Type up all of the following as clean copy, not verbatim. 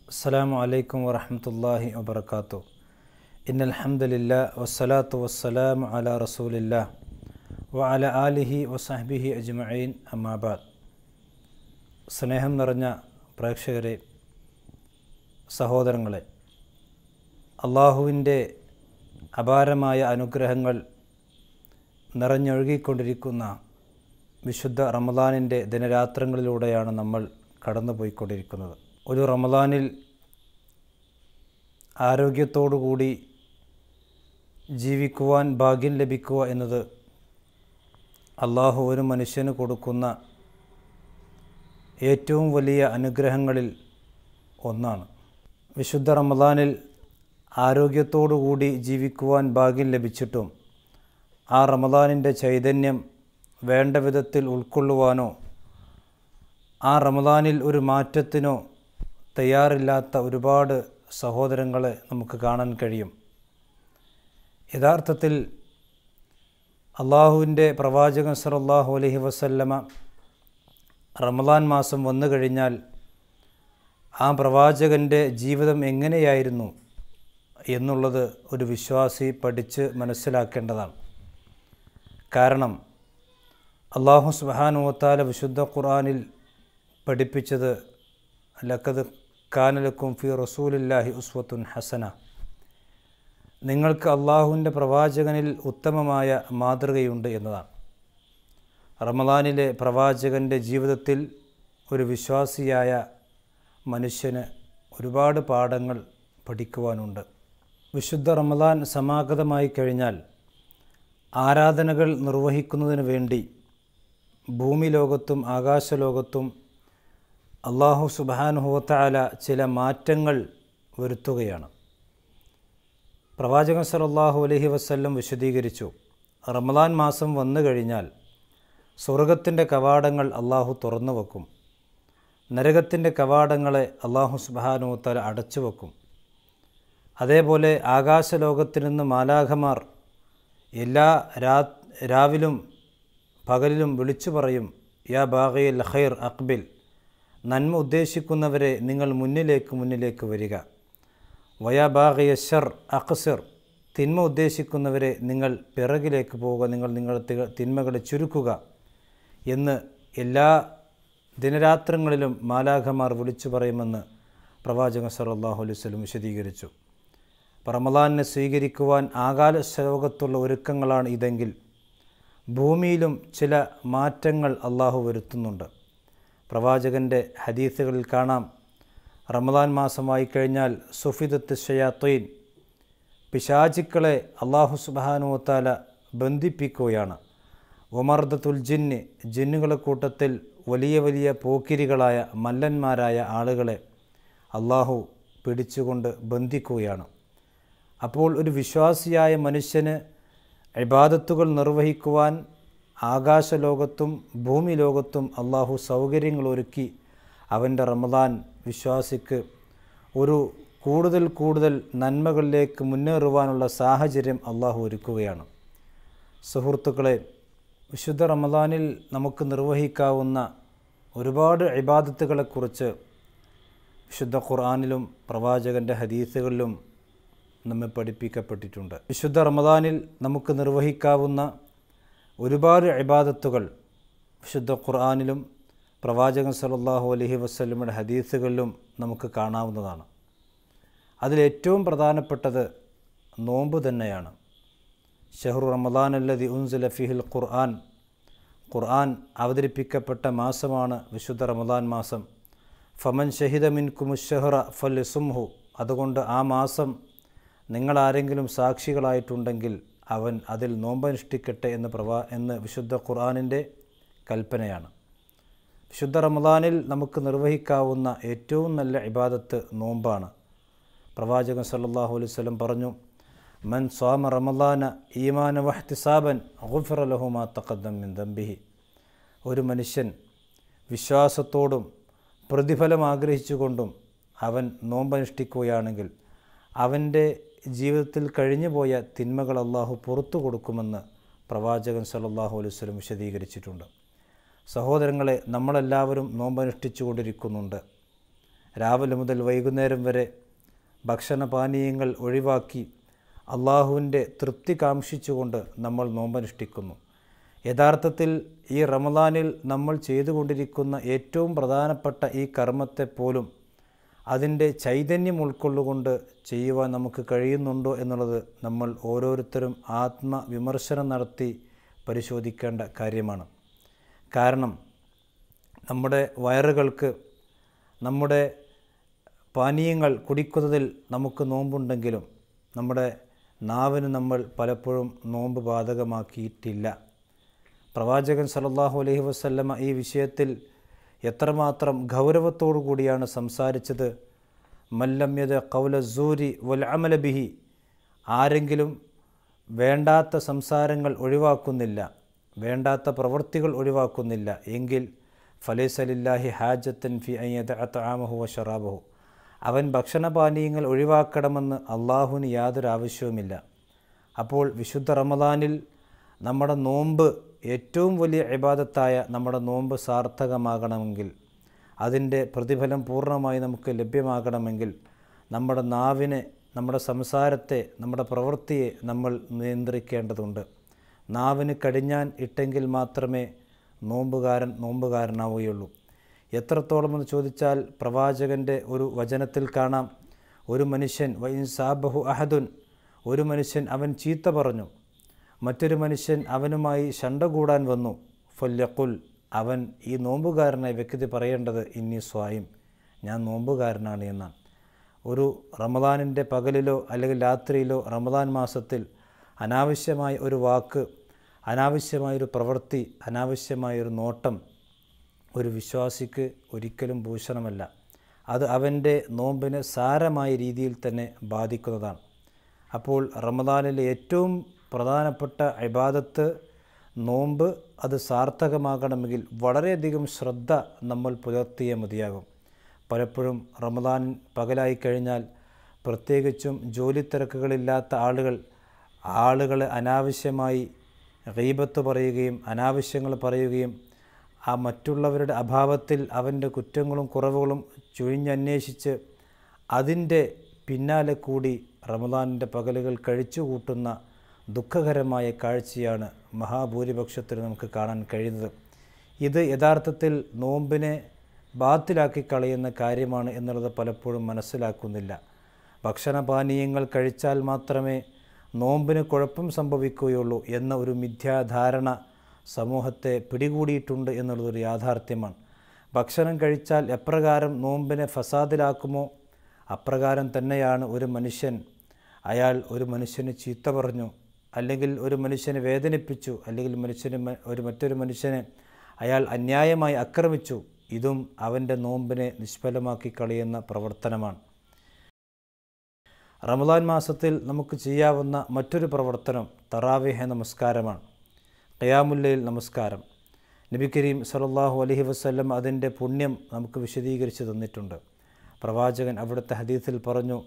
അസ്സലാമു അലൈക്കും വറഹ്മത്തുള്ളാഹി വബറകാതുഹു. ഇന്നൽ ഹംദലില്ലാഹി വസ്സലാത്തു വസ്സലാമു അലാ റസൂലില്ലാഹി വഅലാ ആലിഹി വസഹ്ബിഹി അജ്മഈൻ. അമ്മാ ബഅദ്. സ്നേഹം നിറഞ്ഞ പ്രേക്ഷകരെ, സഹോദരങ്ങളെ, അള്ളാഹുവിൻ്റെ അപാരമായ അനുഗ്രഹങ്ങൾ നിറഞ്ഞൊഴുകിക്കൊണ്ടിരിക്കുന്ന വിശുദ്ധ റമദാനിൻ്റെ ദിനരാത്രങ്ങളിലൂടെയാണ് നമ്മൾ കടന്നുപോയിക്കൊണ്ടിരിക്കുന്നത്. ഒരു റമദാനിൽ ആരോഗ്യത്തോടുകൂടി ജീവിക്കുവാൻ ഭാഗ്യം ലഭിക്കുക എന്നത് അള്ളാഹു ഒരു മനുഷ്യന് കൊടുക്കുന്ന ഏറ്റവും വലിയ അനുഗ്രഹങ്ങളിൽ ഒന്നാണ്. വിശുദ്ധ റമദാനിൽ ആരോഗ്യത്തോടുകൂടി ജീവിക്കുവാൻ ഭാഗ്യം ലഭിച്ചിട്ടും ആ റമദാനിൻ്റെ ചൈതന്യം വേണ്ട വിധത്തിൽ ഉൾക്കൊള്ളുവാനോ ആ റമദാനിൽ ഒരു മാറ്റത്തിനോ തയ്യാറില്ലാത്ത ഒരുപാട് സഹോദരങ്ങളെ നമുക്ക് കാണാൻ കഴിയും. യഥാർത്ഥത്തിൽ അള്ളാഹുവിൻ്റെ പ്രവാചകൻ സല്ലല്ലാഹു അലൈഹി വസല്ലമ റമദാൻ മാസം വന്നു കഴിഞ്ഞാൽ ആ പ്രവാചകൻ്റെ ജീവിതം എങ്ങനെയായിരുന്നു എന്നുള്ളത് ഒരു വിശ്വാസി പഠിച്ച് മനസ്സിലാക്കേണ്ടതാണ്. കാരണം അല്ലാഹു സുബ്ഹാനഹു വ തആല വിശുദ്ധ ഖുർആനിൽ പഠിപ്പിച്ചത് ലഖദ് കാന ലക്കും ഫീ റസൂലില്ലാഹി ഉസ്വത്തുൻ ഹസന, നിങ്ങൾക്ക് അള്ളാഹുവിൻ്റെ പ്രവാചകനിൽ ഉത്തമമായ മാതൃകയുണ്ട് എന്നതാണ്. റമദാനിലെ പ്രവാചകൻ്റെ ജീവിതത്തിൽ ഒരു വിശ്വാസിയായ മനുഷ്യന് ഒരുപാട് പാഠങ്ങൾ പഠിക്കുവാനുണ്ട്. വിശുദ്ധ റമദാൻ സമാഗതമായി കഴിഞ്ഞാൽ ആരാധനകൾ നിർവഹിക്കുന്നതിന് വേണ്ടി ഭൂമി ലോകത്തും ആകാശലോകത്തും അല്ലാഹു സുബ്ഹാനഹു വ തആല ചില മാറ്റങ്ങൾ വരുത്തുകയാണ്. പ്രവാചകൻ സല്ലല്ലാഹു അലൈഹി വസല്ലം വിശദീകരിച്ചു, റമദാൻ മാസം വന്നു കഴിഞ്ഞാൽ സ്വർഗത്തിൻ്റെ കവാടങ്ങൾ അല്ലാഹു തുറന്നു വെക്കും, നരകത്തിൻ്റെ കവാടങ്ങളെ അല്ലാഹു സുബ്ഹാനഹു വ തആല അടച്ചു വെക്കും. അതേപോലെ ആകാശലോകത്തിൽ നിന്ന് മാലാഖമാർ എല്ലാ രാവിലും പകലിലും വിളിച്ചു പറയും, യാ ബാഗിയൽ ഖൈർ അഖ്ബിൽ, നന്മ ഉദ്ദേശിക്കുന്നവരെ നിങ്ങൾ മുന്നിലേക്ക് വരിക. വയാ ബാഗിയ ശർ അഖ്സിർ, തിന്മ ഉദ്ദേശിക്കുന്നവരെ നിങ്ങൾ പിറകിലേക്ക് പോവുക, നിങ്ങളുടെ തിന്മകളെ ചുരുക്കുക എന്ന് എല്ലാ ദിനരാത്രങ്ങളിലും മാലാഖമാർ വിളിച്ചു പറയുമെന്ന് പ്രവാചകൻ സല്ലല്ലാഹു അലൈഹി വസല്ലം വിശദീകരിച്ചു. റമദാനിനെ സ്വീകരിക്കുവാൻ ആകാശലോകത്തുള്ള ഒരുക്കങ്ങളാണ് ഇതെങ്കിൽ ഭൂമിയിലും ചില മാറ്റങ്ങൾ അള്ളാഹു വരുത്തുന്നുണ്ട്. പ്രവാചകൻ്റെ ഹദീസുകളിൽ കാണാം, റമദാൻ മാസമായി കഴിഞ്ഞാൽ സുഫിദത്ത് ഷയാത്തീൻ, പിശാചുക്കളെ അള്ളാഹു സുബ്ഹാനഹു വ തആല ബന്ധിപ്പിക്കുകയാണ്. വമർദത്തുൽ ജിന്ന്, ജിന്നുകളെ കൂട്ടത്തിൽ വലിയ വലിയ പോക്കിരികളായ മല്ലന്മാരായ ആളുകളെ അള്ളാഹു പിടിച്ചുകൊണ്ട് ബന്ധിക്കുകയാണ്. അപ്പോൾ ഒരു വിശ്വാസിയായ മനുഷ്യന് ഇബാദത്തുകൾ നിർവഹിക്കുവാൻ ആകാശലോകത്തും ഭൂമി ലോകത്തും അള്ളാഹു സൗകര്യങ്ങൾ ഒരുക്കി അവൻ്റെ റമദാൻ വിശ്വാസിക്ക് ഒരു കൂടുതൽ നന്മകളിലേക്ക് മുന്നേറുവാനുള്ള സാഹചര്യം അള്ളാഹു ഒരുക്കുകയാണ്. സുഹൃത്തുക്കളെ, വിശുദ്ധ റമദാനിൽ നമുക്ക് നിർവഹിക്കാവുന്ന ഒരുപാട് ഇബാദത്തുകളെക്കുറിച്ച് വിശുദ്ധ ഖുർആനിലും പ്രവാചകൻ്റെ ഹദീസുകളിലും നമ്മെ പഠിപ്പിക്കപ്പെട്ടിട്ടുണ്ട്. വിശുദ്ധ റമദാനിൽ നമുക്ക് നിർവഹിക്കാവുന്ന ഒരുപാട് ഇബാദത്തുകൾ വിശുദ്ധ ഖുർആനിലും പ്രവാചകൻ സല്ലല്ലാഹു അലൈഹി വസല്ലമയുടെ ഹദീസുകളിലും നമുക്ക് കാണാവുന്നതാണ്. അതിലേറ്റവും പ്രധാനപ്പെട്ടത് നോമ്പ് തന്നെയാണ്. ഷഹ്റു റമദാൻ അല്ലദി ഉൻസില ഫീഹിൽ ഖുർആൻ, ഖുർആൻ അവതരിപ്പിക്കപ്പെട്ട മാസമാണ് വിശുദ്ധ റമദാൻ മാസം. ഫമൻ ഷഹിദ മിൻകുമുശ്ശഹ്റ ഫൽയസുംഹു, അതുകൊണ്ട് ആ മാസം നിങ്ങളാരെങ്കിലും സാക്ഷികളായിട്ടുണ്ടെങ്കിൽ അവൻ അതിൽ നോമ്പനുഷ്ഠിക്കട്ടെ എന്ന് വിശുദ്ധ ഖുർആനിൻ്റെ കൽപ്പനയാണ്. വിശുദ്ധ റമദാനിൽ നമുക്ക് നിർവഹിക്കാവുന്ന ഏറ്റവും നല്ല ഇബാദത്ത് നോമ്പാണ്. പ്രവാചകൻ സല്ലല്ലാഹു അലൈഹി വസല്ലം പറഞ്ഞു, മൻ സ്വാമ റമദാന ഈമാന വഹ്തിസാബൻ ഗുഫിറ ലഹു മാ തഖദ്ദം മിൻ ദംബിഹി, ഒരു മനുഷ്യൻ വിശ്വാസത്തോടും പ്രതിഫലം ആഗ്രഹിച്ചുകൊണ്ടും അവൻ നോമ്പനുഷ്ഠിക്കുകയാണെങ്കിൽ അവൻ്റെ ജീവിതത്തിൽ കഴിഞ്ഞുപോയ തിന്മകൾ അള്ളാഹു പുറത്തു കൊടുക്കുമെന്ന് പ്രവാചകൻ സല്ലല്ലാഹു അലൈഹി വസല്ലം വിശദീകരിച്ചിട്ടുണ്ട്. സഹോദരങ്ങളെ, നമ്മളെല്ലാവരും നോമ്പനുഷ്ഠിച്ചു കൊണ്ടിരിക്കുന്നുണ്ട്. രാവിലെ മുതൽ വൈകുന്നേരം വരെ ഭക്ഷണപാനീയങ്ങൾ ഒഴിവാക്കി അള്ളാഹുവിൻ്റെ തൃപ്തി കാംക്ഷിച്ചുകൊണ്ട് നമ്മൾ നോമ്പനുഷ്ഠിക്കുന്നു. യഥാർത്ഥത്തിൽ ഈ റമദാനിൽ നമ്മൾ ചെയ്തുകൊണ്ടിരിക്കുന്ന ഏറ്റവും പ്രധാനപ്പെട്ട ഈ കർമ്മത്തെപ്പോലും അതിൻ്റെ ചൈതന്യം ഉൾക്കൊള്ളുകൊണ്ട് ചെയ്യുവാൻ നമുക്ക് കഴിയുന്നുണ്ടോ എന്നുള്ളത് നമ്മൾ ഓരോരുത്തരും ആത്മവിമർശനം നടത്തി പരിശോധിക്കേണ്ട കാര്യമാണ്. കാരണം നമ്മുടെ വയറുകൾക്ക് നമ്മുടെ പാനീയങ്ങൾ കുടിക്കുന്നതിൽ നമുക്ക് നോമ്പുണ്ടെങ്കിലും നമ്മുടെ നാവിന് നമ്മൾ പലപ്പോഴും നോമ്പ് ബാധകമാക്കിയിട്ടില്ല. പ്രവാചകൻ സല്ലല്ലാഹു അലൈഹി വസല്ലമ ഈ വിഷയത്തിൽ എത്രമാത്രം ഗൗരവത്തോടു കൂടിയാണ് സംസാരിച്ചത്. മല്ലം യദ ഖൗല സൂരി വൽ അമല ബിഹി, ആരെങ്കിലും വേണ്ടാത്ത സംസാരങ്ങൾ ഒഴിവാക്കുന്നില്ല, വേണ്ടാത്ത പ്രവൃത്തികൾ ഒഴിവാക്കുന്നില്ല എങ്കിൽ ഫലൈസ ലില്ലാഹി ഹാജത്തൻ ഫി അൻ യദഅ തആമഹു വ ശറാബഹു, അവൻ ഭക്ഷണപാനീയങ്ങൾ ഒഴിവാക്കണമെന്ന് അള്ളാഹുവിന് യാതൊരു ആവശ്യവുമില്ല. അപ്പോൾ വിശുദ്ധ റമദാനിൽ നമ്മുടെ നോമ്പ് ഏറ്റവും വലിയ ഇബാദത്തായ നമ്മുടെ നോമ്പ് സാർത്ഥകമാകണമെങ്കിൽ, അതിൻ്റെ പ്രതിഫലം പൂർണ്ണമായി നമുക്ക് ലഭ്യമാകണമെങ്കിൽ നമ്മുടെ നാവിനെ, നമ്മുടെ സംസാരത്തെ, നമ്മുടെ പ്രവൃത്തിയെ നമ്മൾ നിയന്ത്രിക്കേണ്ടതുണ്ട്. നാവിന് കടിഞ്ഞാൻ ഇട്ടെങ്കിൽ മാത്രമേ നോമ്പുകാരനാവുകയുള്ളൂ. എത്രത്തോളം എന്ന് ചോദിച്ചാൽ പ്രവാചകൻ്റെ ഒരു വചനത്തിൽ കാണാം, ഒരു മനുഷ്യൻ വഇൻ സാബഹു അഹദുൻ, ഒരു മനുഷ്യൻ അവൻ ചീത്ത പറഞ്ഞു, മറ്റൊരു മനുഷ്യൻ അവനുമായി ശണ്ട കൂടാൻ വന്നു, ഫല്യഖുൽ, അവൻ ഈ നോമ്പുകാരനായ വ്യക്തി പറയേണ്ടത് ഇന്നി സ്വായിം, ഞാൻ നോമ്പുകാരനാണ് എന്നാണ്. ഒരു റമദാനിൻ്റെ പകലിലോ അല്ലെങ്കിൽ രാത്രിയിലോ റമദാൻ മാസത്തിൽ അനാവശ്യമായ ഒരു വാക്ക്, അനാവശ്യമായൊരു പ്രവൃത്തി, അനാവശ്യമായൊരു നോട്ടം ഒരു വിശ്വാസിക്ക് ഒരിക്കലും ഭൂഷണമല്ല. അത് അവൻ്റെ നോമ്പിനെ സാരമായ രീതിയിൽ തന്നെ ബാധിക്കുന്നതാണ്. അപ്പോൾ റമദാനിലെ ഏറ്റവും പ്രധാനപ്പെട്ട ഇബാദത്ത് നോമ്പ്, അത് സാർത്ഥകമാകണമെങ്കിൽ വളരെയധികം ശ്രദ്ധ നമ്മൾ പുലർത്തിയേ മതിയാകും. പലപ്പോഴും റമദാൻ പകലായി കഴിഞ്ഞാൽ, പ്രത്യേകിച്ചും ജോലി തിരക്കുകളില്ലാത്ത ആളുകളെ അനാവശ്യമായി ഗീബത്ത് പറയുകയും അനാവശ്യങ്ങൾ പറയുകയും ആ മറ്റുള്ളവരുടെ അഭാവത്തിൽ അവൻ്റെ കുറ്റങ്ങളും കുറവുകളും ചുഴിഞ്ഞന്വേഷിച്ച് അതിൻ്റെ പിന്നാലെ കൂടി റമദാനിൻ്റെ പകലുകൾ കഴിച്ചു കൂട്ടുന്ന ദുഃഖകരമായ കാഴ്ചയാണ് മഹാഭൂരിപക്ഷത്തിൽ നമുക്ക് കാണാൻ കഴിയുന്നത്. ഇത് യഥാർത്ഥത്തിൽ നോമ്പിനെ ബാത്തിലാക്കി കളയുന്ന കാര്യമാണ് എന്നുള്ളത് പലപ്പോഴും മനസ്സിലാക്കുന്നില്ല. ഭക്ഷണപാനീയങ്ങൾ കഴിച്ചാൽ മാത്രമേ നോമ്പിന് കുഴപ്പം സംഭവിക്കുകയുള്ളൂ എന്ന ഒരു മിഥ്യാധാരണ സമൂഹത്തെ പിടികൂടിയിട്ടുണ്ട് എന്നുള്ളതൊരു യാഥാർത്ഥ്യമാണ്. ഭക്ഷണം കഴിച്ചാൽ എപ്രകാരം നോമ്പിനെ ഫസാദിലാക്കുമോ അപ്രകാരം തന്നെയാണ് ഒരു മനുഷ്യന് ചീത്ത പറഞ്ഞു, അല്ലെങ്കിൽ ഒരു മനുഷ്യനെ വേദനിപ്പിച്ചു, അല്ലെങ്കിൽ മറ്റൊരു മനുഷ്യനെ അയാൾ അന്യായമായി ആക്രമിച്ചു, ഇതും അവൻ്റെ നോമ്പിനെ നിഷ്ഫലമാക്കി കളയുന്ന പ്രവർത്തനമാണ്. റമദാൻ മാസത്തിൽ നമുക്ക് ചെയ്യാവുന്ന മറ്റൊരു പ്രവർത്തനം തറാവീഹ് നമസ്കാരമാണ്, ഖിയാമുൽ ലൈൽ നമസ്കാരം. നബി കരീം സല്ലല്ലാഹു അലൈഹി വസല്ലം അതിൻ്റെ പുണ്യം നമുക്ക് വിശദീകരിച്ച് തന്നിട്ടുണ്ട്. പ്രവാചകൻ അവിടുത്തെ ഹദീസിൽ പറഞ്ഞു,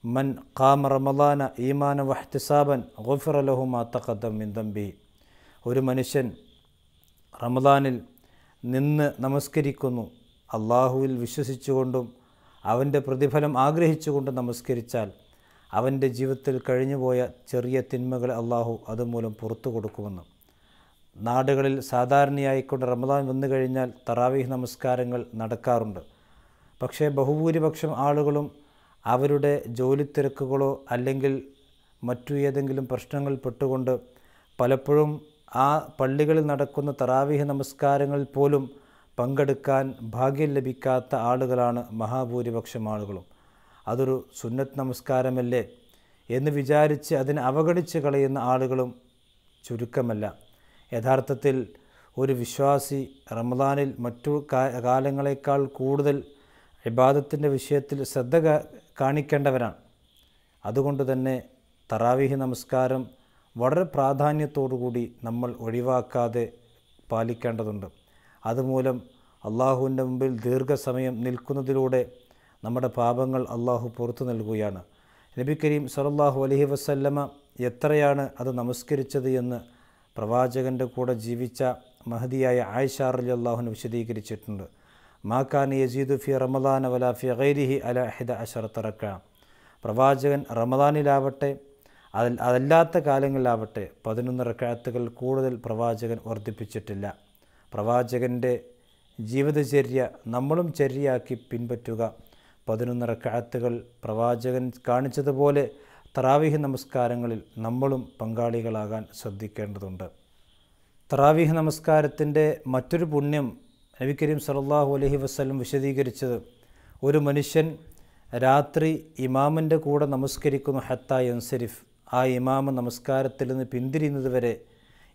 മൻ ഖാമ റമദാന ഈമാന വഹ്തിസാബൻ ഗുഫിറ ലഹു മാ തഖദ്ദം മിൻ ദംബിഹി, ഒരു മനുഷ്യൻ റമദാനിൽ നിന്ന് നമസ്കരിക്കുന്നു, അള്ളാഹുവിൽ വിശ്വസിച്ചുകൊണ്ടും അവൻ്റെ പ്രതിഫലം ആഗ്രഹിച്ചുകൊണ്ട് നമസ്കരിച്ചാൽ അവൻ്റെ ജീവിതത്തിൽ കഴിഞ്ഞുപോയ ചെറിയ തിന്മകൾ അള്ളാഹു അതുമൂലം പുറത്തു കൊടുക്കുമെന്ന്. നാടുകളിൽ സാധാരണയായിക്കൊണ്ട് റമദാൻ വന്നു കഴിഞ്ഞാൽ തറാവീഹ് നമസ്കാരങ്ങൾ നടക്കാറുണ്ട്. പക്ഷേ ബഹുഭൂരിപക്ഷം ആളുകളും അവരുടെ ജോലി തിരക്കുകളോ അല്ലെങ്കിൽ മറ്റു ഏതെങ്കിലും പ്രശ്നങ്ങൾ പെട്ടുകൊണ്ട് പലപ്പോഴും ആ പള്ളികളിൽ നടക്കുന്ന തറാവീഹ് നമസ്കാരങ്ങളിൽ പോലും പങ്കെടുക്കാൻ ഭാഗ്യം ലഭിക്കാത്ത ആളുകളാണ് മഹാഭൂരിപക്ഷം ആളുകളും. അതൊരു സുന്നത്ത് നമസ്കാരമല്ലേ എന്ന് വിചാരിച്ച് അതിനെ അവഗണിച്ച് കളയുന്ന ആളുകളും ചുരുക്കമല്ല. യഥാർത്ഥത്തിൽ ഒരു വിശ്വാസി റമദാനിൽ മറ്റു കാലങ്ങളേക്കാൾ കൂടുതൽ ഇബാദത്തിൻ്റെ വിഷയത്തിൽ ശ്രദ്ധ കാണിക്കേണ്ടവരാണ്. അതുകൊണ്ട് തന്നെ തറാവീഹ് നമസ്കാരം വളരെ പ്രാധാന്യത്തോടുകൂടി നമ്മൾ ഒഴിവാക്കാതെ പാലിക്കേണ്ടതുണ്ട്. അതുമൂലം അള്ളാഹുവിൻ്റെ മുമ്പിൽ ദീർഘസമയം നിൽക്കുന്നതിലൂടെ നമ്മുടെ പാപങ്ങൾ അള്ളാഹു പുറത്തു നൽകുകയാണ്. നബി കരീം സല്ലല്ലാഹു അലൈഹി വസല്ലമ എത്രയാണ് അത് നമസ്കരിച്ചത് എന്ന് പ്രവാചകൻ്റെ കൂടെ ജീവിച്ച മഹദിയായ ആയിഷ റളിയല്ലാഹു അൻഹ വിശദീകരിച്ചിട്ടുണ്ട്. മാ കാന യസീദു ഫി റമദാന വലാ ഫി ഗൈരിഹി അലാ 11 റക്അ. പ്രവാചകൻ റമദാനിലാവട്ടെ അതല്ലാത്ത കാലങ്ങളിലാവട്ടെ 11 റക്അത്തുകൾ കൂടുതൽ പ്രവാചകൻ വർദ്ധിപ്പിച്ചിട്ടില്ല. പ്രവാചകൻ്റെ ജീവിതചര്യ നമ്മളും ചര്യയാക്കി പിൻപറ്റുക. 11 റക്അത്തുകൾ പ്രവാചകൻ കാണിച്ചതുപോലെ തറാവീഹ് നമസ്കാരങ്ങളിൽ നമ്മളും പങ്കാളികളാകാൻ ശ്രദ്ധിക്കേണ്ടതുണ്ട്. തറാവീഹ് നമസ്കാരത്തിൻ്റെ മറ്റൊരു പുണ്യം നബി കരീം സല്ലല്ലാഹു അലൈഹി വസല്ലം വിശദീകരിച്ചത്, ഒരു മനുഷ്യൻ രാത്രി ഇമാമിൻ്റെ കൂടെ നമസ്കരിക്കുന്നു ഹത്താ യൻസരിഫ്, ആ ഇമാമ് നമസ്കാരത്തിൽ നിന്ന് പിന്തിരിയുന്നത് വരെ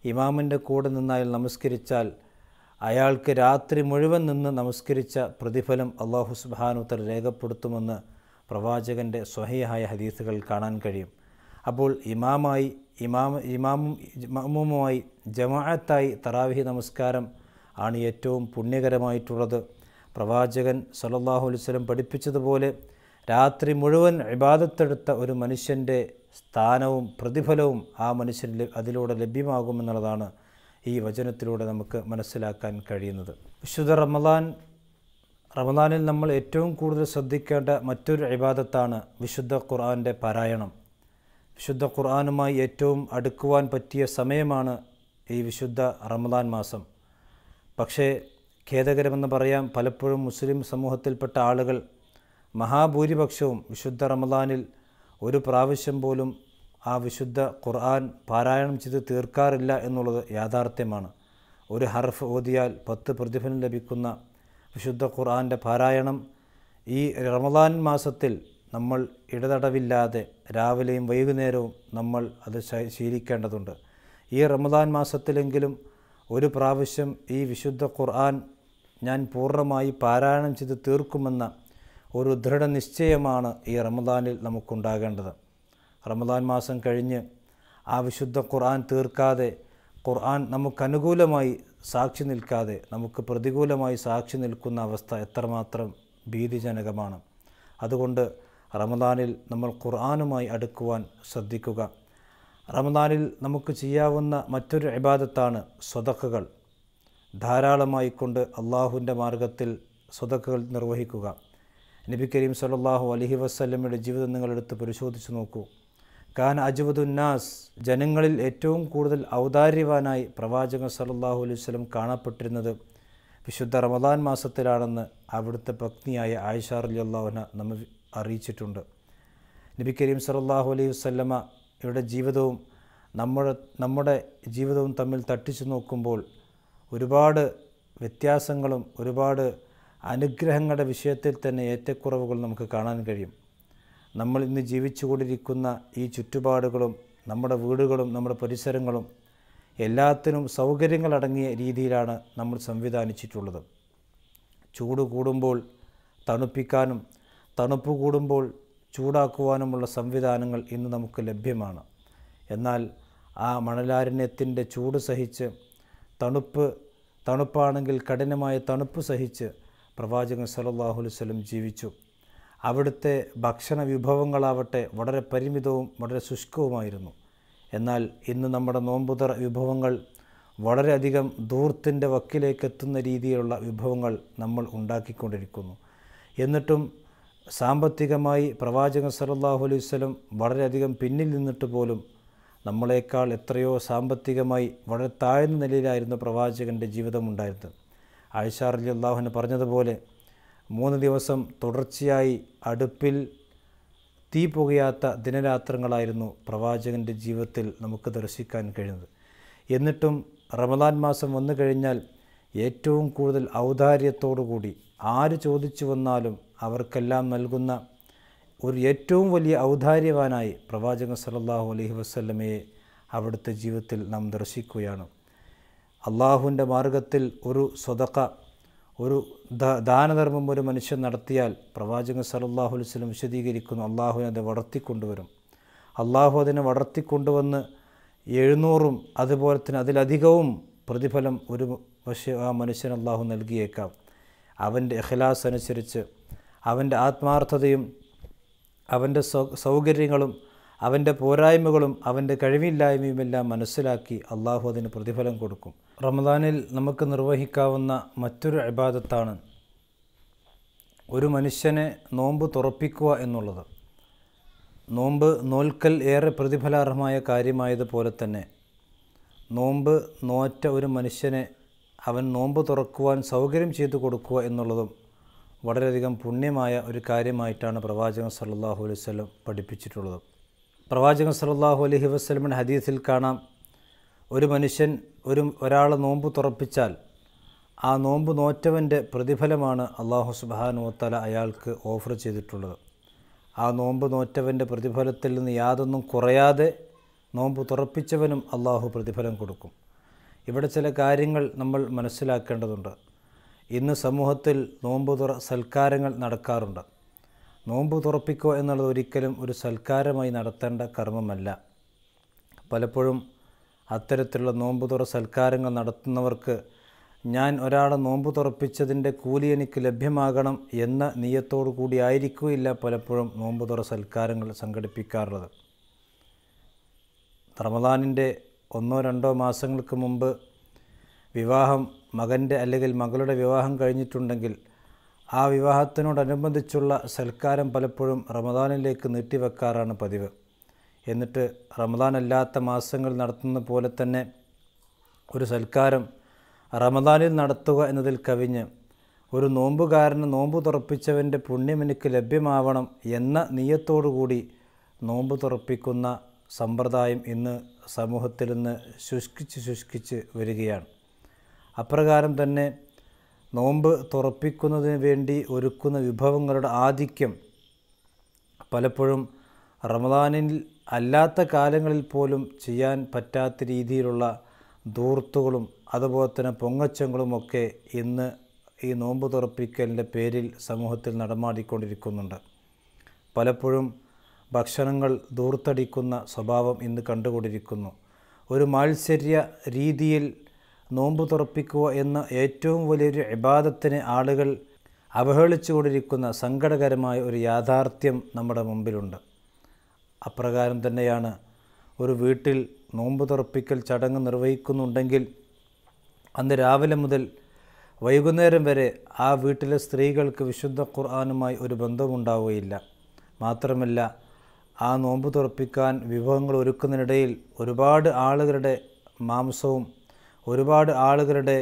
ഇമാമിൻ്റെ കൂടെ നിന്ന് അയാൾ നമസ്കരിച്ചാൽ അയാൾക്ക് രാത്രി മുഴുവൻ നിന്ന് നമസ്കരിച്ച പ്രതിഫലം അല്ലാഹു സുബ്ഹാനഹു വ തആല രേഖപ്പെടുത്തുമെന്ന് പ്രവാചകൻ്റെ സ്വഹീഹായ ഹദീസുകൾ കാണാൻ കഴിയും. അപ്പോൾ ഇമാമുമായി ജമാഅത്തായി തറാവീഹ് നമസ്കാരം ആണ് ഏറ്റവും പുണ്യകരമായിട്ടുള്ളത്. പ്രവാചകൻ സല്ലല്ലാഹു അലൈഹി വസല്ലം പഠിപ്പിച്ചതുപോലെ രാത്രി മുഴുവൻ ഇബാദത്തെടുത്ത ഒരു മനുഷ്യൻ്റെ സ്ഥാനവും പ്രതിഫലവും ആ മനുഷ്യന് അതിലൂടെ ലഭ്യമാകുമെന്നുള്ളതാണ് ഈ വചനത്തിലൂടെ നമുക്ക് മനസ്സിലാക്കാൻ കഴിയുന്നത്. വിശുദ്ധ റമദാനിൽ നമ്മൾ ഏറ്റവും കൂടുതൽ ശ്രദ്ധിക്കേണ്ട മറ്റൊരു ഇബാദത്താണ് വിശുദ്ധ ഖുർആൻ്റെ പാരായണം. വിശുദ്ധ ഖുർആനുമായി ഏറ്റവും അടുക്കുവാൻ പറ്റിയ സമയമാണ് ഈ വിശുദ്ധ റമദാൻ മാസം. പക്ഷേ ഖേദകരമെന്ന് പറയാം, പലപ്പോഴും മുസ്ലിം സമൂഹത്തിൽപ്പെട്ട ആളുകൾ മഹാഭൂരിപക്ഷവും വിശുദ്ധ റമദാനിൽ ഒരു പ്രാവശ്യം പോലും ആ വിശുദ്ധ ഖുർആൻ പാരായണം ചെയ്ത് തീർക്കാറില്ല എന്നുള്ളത് യാഥാർത്ഥ്യമാണ്. ഒരു ഹർഫ് ഓതിയാൽ 10 പ്രതിഫലം ലഭിക്കുന്ന വിശുദ്ധ ഖുർആൻ്റെ പാരായണം ഈ റമദാൻ മാസത്തിൽ നമ്മൾ ഇടതടവില്ലാതെ രാവിലെയും വൈകുന്നേരവും നമ്മൾ അത് ശീലിക്കേണ്ടതുണ്ട്. ഈ റമദാൻ മാസത്തിലെങ്കിലും ഒരു പ്രാവശ്യം ഈ വിശുദ്ധ ഖുർആൻ ഞാൻ പൂർണ്ണമായി പാരായണം ചെയ്ത് തീർക്കുമെന്ന ഒരു ദൃഢനിശ്ചയമാണ് ഈ റമദാനിൽ നമുക്കുണ്ടാകേണ്ടത്. റമദാൻ മാസം കഴിഞ്ഞ് ആ വിശുദ്ധ ഖുർആൻ തീർക്കാതെ, ഖുർആൻ നമുക്കനുകൂലമായി സാക്ഷി നിൽക്കാതെ നമുക്ക് പ്രതികൂലമായി സാക്ഷി നിൽക്കുന്ന അവസ്ഥ എത്രമാത്രം ഭീതിജനകമാണ്. അതുകൊണ്ട് റമദാനിൽ നമ്മൾ ഖുർആനുമായി അടുക്കുവാൻ ശ്രദ്ധിക്കുക. റമദാനിൽ നമുക്ക് ചെയ്യാവുന്ന മറ്റൊരു ഇബാദത്താണ് സ്വതക്കകൾ. ധാരാളമായി കൊണ്ട് അള്ളാഹുവിൻ്റെ മാർഗത്തിൽ സ്വതക്കകൾ നിർവഹിക്കുക. നബി കരീം സല്ലല്ലാഹു അലൈഹി വസല്ലമയുടെ ജീവിതം നിങ്ങളെടുത്ത് പരിശോധിച്ച് നോക്കൂ. കാന അജ്വദുന്നാസ്, ജനങ്ങളിൽ ഏറ്റവും കൂടുതൽ ഔദാര്യവാനായി പ്രവാചകൻ സല്ലല്ലാഹു അലൈഹി വസല്ലം കാണപ്പെട്ടിരുന്നത് വിശുദ്ധ റമദാൻ മാസത്തിലാണെന്ന് അവിടുത്തെ പത്നിയായ ആയിഷ റളിയല്ലാഹു അൻഹ നമ്മെ അറിയിച്ചിട്ടുണ്ട്. നബി കരീം സല്ലല്ലാഹു അലൈഹി വസല്ലമയുടെ ജീവിതവും നമ്മുടെ ജീവിതവും തമ്മിൽ തട്ടിച്ചു നോക്കുമ്പോൾ ഒരുപാട് വ്യത്യാസങ്ങളും ഒരുപാട് അനുഗ്രഹങ്ങളുടെ വിഷയത്തിൽ തന്നെ ഏറ്റക്കുറവുകൾ നമുക്ക് കാണാൻ കഴിയും. നമ്മൾ ഇന്ന് ജീവിച്ചുകൊണ്ടിരിക്കുന്ന ഈ ചുറ്റുപാടുകളും നമ്മുടെ വീടുകളും നമ്മുടെ പരിസരങ്ങളും എല്ലാത്തിനും സൗകര്യങ്ങളടങ്ങിയ രീതിയിലാണ് നമ്മൾ സംവിധാനിച്ചിട്ടുള്ളത്. ചൂട് കൂടുമ്പോൾ തണുപ്പിക്കാനും തണുപ്പ് കൂടുമ്പോൾ ചൂടാക്കുവാനുമുള്ള സംവിധാനങ്ങൾ ഇന്ന് നമുക്ക് ലഭ്യമാണ്. എന്നാൽ ആ മണലാരണ്യത്തിൻ്റെ ചൂട് സഹിച്ച് തണുപ്പാണെങ്കിൽ കഠിനമായ തണുപ്പ് സഹിച്ച് പ്രവാചകൻ സല്ലല്ലാഹു അലൈഹി വസല്ലം ജീവിച്ചു. അവിടുത്തെ ഭക്ഷണ വിഭവങ്ങളാവട്ടെ വളരെ പരിമിതവും വളരെ ശുഷ്കവുമായിരുന്നു. എന്നാൽ ഇന്ന് നമ്മുടെ നോമ്പുതറ വിഭവങ്ങൾ വളരെയധികം ദൂർത്തിൻ്റെ വക്കിലേക്ക് എത്തുന്ന രീതിയിലുള്ള വിഭവങ്ങൾ നമ്മൾ ഉണ്ടാക്കിക്കൊണ്ടിരിക്കുന്നു. എന്നിട്ടും സാമ്പത്തികമായി പ്രവാചകൻ സല്ലല്ലാഹു അലൈഹി വസല്ലം വളരെയധികം പിന്നിൽ നിന്നിട്ട് പോലും നമ്മളെക്കാൾ എത്രയോ സാമ്പത്തികമായി വളരെ താഴ്ന്ന നിലയിലായിരുന്നു പ്രവാചകൻ്റെ ജീവിതമുണ്ടായിരുന്നത്. ആയിഷ റളിയല്ലാഹു അൻഹ പറഞ്ഞതുപോലെ 3 ദിവസം തുടർച്ചയായി അടുപ്പിൽ തീ പുകയാത്ത ദിനരാത്രങ്ങളായിരുന്നു പ്രവാചകൻ്റെ ജീവിതത്തിൽ നമുക്ക് ദർശിക്കാൻ കഴിയുന്നത്. എന്നിട്ടും റമദാൻ മാസം വന്നു കഴിഞ്ഞാൽ ഏറ്റവും കൂടുതൽ ഔദാര്യത്തോടുകൂടി ആര് ചോദിച്ചു വന്നാലും അവർക്കെല്ലാം നൽകുന്ന ഒരു ഏറ്റവും വലിയ ഔദാര്യവാനായി പ്രവാചകൻ സല്ലല്ലാഹു അലൈഹി വസല്ലമയെ അവിടുത്തെ ജീവിതത്തിൽ നാം ദർശിക്കുകയാണ്. അള്ളാഹുവിൻ്റെ മാർഗത്തിൽ ഒരു സ്വതക്ക, ഒരു ദാനധർമ്മം ഒരു മനുഷ്യൻ നടത്തിയാൽ പ്രവാചകൻ സല്ലല്ലാഹു അലൈഹി വസല്ലം വിശദീകരിക്കുന്നു, അള്ളാഹു അത് വളർത്തിക്കൊണ്ടുവരും. അള്ളാഹു അതിനെ വളർത്തിക്കൊണ്ടുവന്ന് 700ഉം അതുപോലെ തന്നെ അതിലധികവും പ്രതിഫലം ഒരു ആ മനുഷ്യൻ അള്ളാഹു നൽകിയേക്കാം. അവൻ്റെ ഇഖ്ലാസ് അനുസരിച്ച് അവൻ്റെ ആത്മാർത്ഥതയും അവൻ്റെ സൗകര്യങ്ങളും അവൻ്റെ പോരായ്മകളും അവൻ്റെ കഴിവില്ലായ്മയുമെല്ലാം മനസ്സിലാക്കി അള്ളാഹു അതിന് പ്രതിഫലം കൊടുക്കും. റമദാനിൽ നമുക്ക് നിർവഹിക്കാവുന്ന മറ്റൊരു ഇബാദത്താണ് ഒരു മനുഷ്യനെ നോമ്പ് തുറപ്പിക്കുക എന്നുള്ളത് നോമ്പ് നോൽക്കൽ ഏറെ പ്രതിഫലാർഹമായ കാര്യമായതുപോലെ തന്നെ നോമ്പ് നോറ്റ ഒരു മനുഷ്യനെ അവൻ നോമ്പ് തുറക്കുവാൻ സൗകര്യം ചെയ്തു കൊടുക്കുക എന്നുള്ളതും വളരെയധികം പുണ്യമായ ഒരു കാര്യമായിട്ടാണ് പ്രവാചകൻ സല്ലല്ലാഹു അലൈഹി വസല്ലം പഠിപ്പിച്ചിട്ടുള്ളത്. പ്രവാചകൻ സല്ലല്ലാഹു അലൈഹി വസല്ലമിൻ്റെ ഹദീസിൽ കാണാം, ഒരു മനുഷ്യൻ ഒരാൾ നോമ്പ് തുറപ്പിച്ചാൽ ആ നോമ്പ് നോറ്റവൻ്റെ പ്രതിഫലമാണ് അല്ലാഹു സുബ്ഹാനഹു വ തആല അയാൾക്ക് ഓഫർ ചെയ്തിട്ടുള്ളത്. ആ നോമ്പ് നോറ്റവൻ്റെ പ്രതിഫലത്തിൽ നിന്ന് യാതൊന്നും കുറയാതെ നോമ്പ് തുറപ്പിച്ചവനും അല്ലാഹു പ്രതിഫലം കൊടുക്കും. ഇവിടെ ചില കാര്യങ്ങൾ നമ്മൾ മനസ്സിലാക്കേണ്ടതുണ്ട്. ഇന്ന് സമൂഹത്തിൽ നോമ്പ് സൽക്കാരങ്ങൾ നടക്കാറുണ്ട്. നോമ്പ് തുറപ്പിക്കുക എന്നുള്ളത് ഒരിക്കലും ഒരു സൽക്കാരമായി നടത്തേണ്ട കർമ്മമല്ല. പലപ്പോഴും അത്തരത്തിലുള്ള നോമ്പ് തുറ സൽക്കാരങ്ങൾ നടത്തുന്നവർക്ക് ഞാൻ ഒരാളെ നോമ്പ് തുറപ്പിച്ചതിൻ്റെ കൂലി എനിക്ക് ലഭ്യമാകണം എന്ന നിയത്തോടു കൂടി ആയിരിക്കുകയില്ല പലപ്പോഴും നോമ്പ് തുറ സൽക്കാരങ്ങൾ സംഘടിപ്പിക്കാറുള്ളത്. റമദാനിൻ്റെ 1-2 മാസങ്ങൾക്ക് മുമ്പ് വിവാഹം മകൻ്റെ അല്ലെങ്കിൽ മകളുടെ വിവാഹം കഴിഞ്ഞിട്ടുണ്ടെങ്കിൽ ആ വിവാഹത്തിനോടനുബന്ധിച്ചുള്ള സൽക്കാരം പലപ്പോഴും റമദാനിലേക്ക് നീട്ടിവെക്കാറാണ് പതിവ്. എന്നിട്ട് റമദാൻ അല്ലാത്ത മാസങ്ങൾ നടത്തുന്ന പോലെ തന്നെ ഒരു സൽക്കാരം റമദാനിൽ നടത്തുക എന്നതിൽ കവിഞ്ഞ് ഒരു നോമ്പുകാരന് നോമ്പ് തുറപ്പിച്ചവൻ്റെ പുണ്യം എനിക്ക് ലഭ്യമാവണം എന്ന നിയത്തോടുകൂടി നോമ്പ് തുറപ്പിക്കുന്ന സമ്പ്രദായം ഇന്ന് സമൂഹത്തിൽ നിന്ന് ശുഷ്കിച്ച് വരികയാണ്. അപ്രകാരം തന്നെ നോമ്പ് തുറപ്പിക്കുന്നതിന് വേണ്ടി ഒരുക്കുന്ന വിഭവങ്ങളുടെ ആധിക്യം പലപ്പോഴും റമദാനിൽ അല്ലാത്ത കാലങ്ങളിൽ പോലും ചെയ്യാൻ പറ്റാത്ത രീതിയിലുള്ള ധൂർത്തുകളും അതുപോലെ തന്നെ പൊങ്ങച്ചങ്ങളുമൊക്കെ ഇന്ന് ഈ നോമ്പ് തുറപ്പിക്കലിൻ്റെ പേരിൽ സമൂഹത്തിൽ നടമാടിക്കൊണ്ടിരിക്കുന്നുണ്ട്. പലപ്പോഴും ഭക്ഷണങ്ങൾ ധൂർത്തടിക്കുന്ന സ്വഭാവം ഇന്ന് കണ്ടുകൊണ്ടിരിക്കുന്നു. ഒരു മാത്സര്യ രീതിയിൽ നോമ്പ് തുറപ്പിക്കുക എന്ന ഏറ്റവും വലിയൊരു ഇബാദത്തിനെ ആളുകൾ അവഹേളിച്ചുകൊണ്ടിരിക്കുന്ന സങ്കടകരമായ ഒരു യാഥാർത്ഥ്യം നമ്മുടെ മുമ്പിലുണ്ട്. അപ്രകാരം തന്നെയാണ് ഒരു വീട്ടിൽ നോമ്പ് തുറപ്പിക്കൽ ചടങ്ങ് നിർവഹിക്കുന്നുണ്ടെങ്കിൽ അന്ന് രാവിലെ മുതൽ വൈകുന്നേരം വരെ ആ വീട്ടിലെ സ്ത്രീകൾക്ക് വിശുദ്ധ ഖുർആനുമായി ഒരു ബന്ധമുണ്ടാവുകയില്ല. മാത്രമല്ല, ആ നോമ്പ് തുറപ്പിക്കാൻ വിഭവങ്ങൾ ഒരുക്കുന്നതിനിടയിൽ ഒരുപാട് ആളുകളുടെ മാംസവും ഒരുപാട് ആളുകളുടെ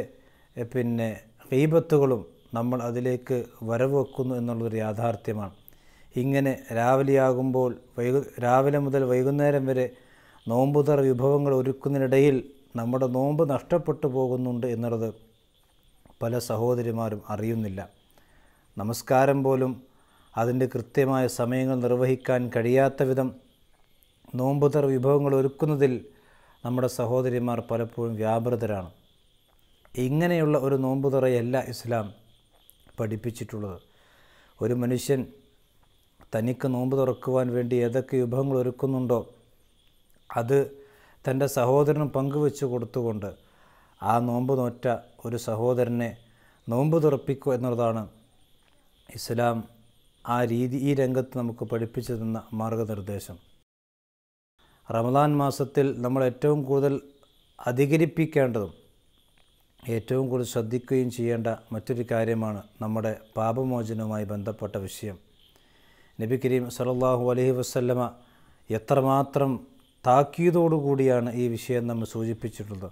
ഗീബത്തുകളും നമ്മൾ അതിലേക്ക് വരവ് വെക്കുന്നു എന്നുള്ളൊരു യാഥാർത്ഥ്യമാണ്. ഇങ്ങനെ രാവിലെ മുതൽ വൈകുന്നേരം വരെ നോമ്പുതറ വിഭവങ്ങൾ ഒരുക്കുന്നതിനിടയിൽ നമ്മുടെ നോമ്പ് നഷ്ടപ്പെട്ടു പോകുന്നുണ്ട് എന്നുള്ളത് പല സഹോദരിമാരും അറിയുന്നില്ല. നമസ്കാരം പോലും അതിൻ്റെ കൃത്യമായ സമയങ്ങൾ നിർവഹിക്കാൻ കഴിയാത്ത വിധം നോമ്പുതറ വിഭവങ്ങൾ ഒരുക്കുന്നതിൽ നമ്മുടെ സഹോദരിമാർ പലപ്പോഴും വ്യാപൃതരാണ്. ഇങ്ങനെയുള്ള ഒരു നോമ്പുതുറയല്ല ഇസ്ലാം പഠിപ്പിച്ചിട്ടുള്ളത്. ഒരു മനുഷ്യൻ തനിക്ക് നോമ്പ് തുറക്കുവാൻ വേണ്ടി ഏതൊക്കെ വിഭവങ്ങൾ ഒരുക്കുന്നുണ്ടോ അത് തൻ്റെ സഹോദരനും പങ്കുവെച്ച് കൊടുത്തുകൊണ്ട് ആ നോമ്പ് നോറ്റ ഒരു സഹോദരനെ നോമ്പ് തുറപ്പിക്കുക എന്നുള്ളതാണ് ഇസ്ലാം ഈ രംഗത്ത് നമുക്ക് പഠിപ്പിച്ചു തന്ന മാർഗനിർദ്ദേശം. റമദാൻ മാസത്തിൽ നമ്മൾ ഏറ്റവും കൂടുതൽ അധികരിപ്പിക്കേണ്ടതും ഏറ്റവും കൂടുതൽ ശ്രദ്ധിക്കുകയും ചെയ്യേണ്ട മറ്റൊരു കാര്യമാണ് നമ്മുടെ പാപമോചനവുമായി ബന്ധപ്പെട്ട വിഷയം. നബി കരീം സല്ലല്ലാഹു അലൈഹി വസല്ലമ എത്രമാത്രം താക്കീതോടുകൂടിയാണ് ഈ വിഷയം നമ്മൾ സൂചിപ്പിച്ചിട്ടുള്ളത്.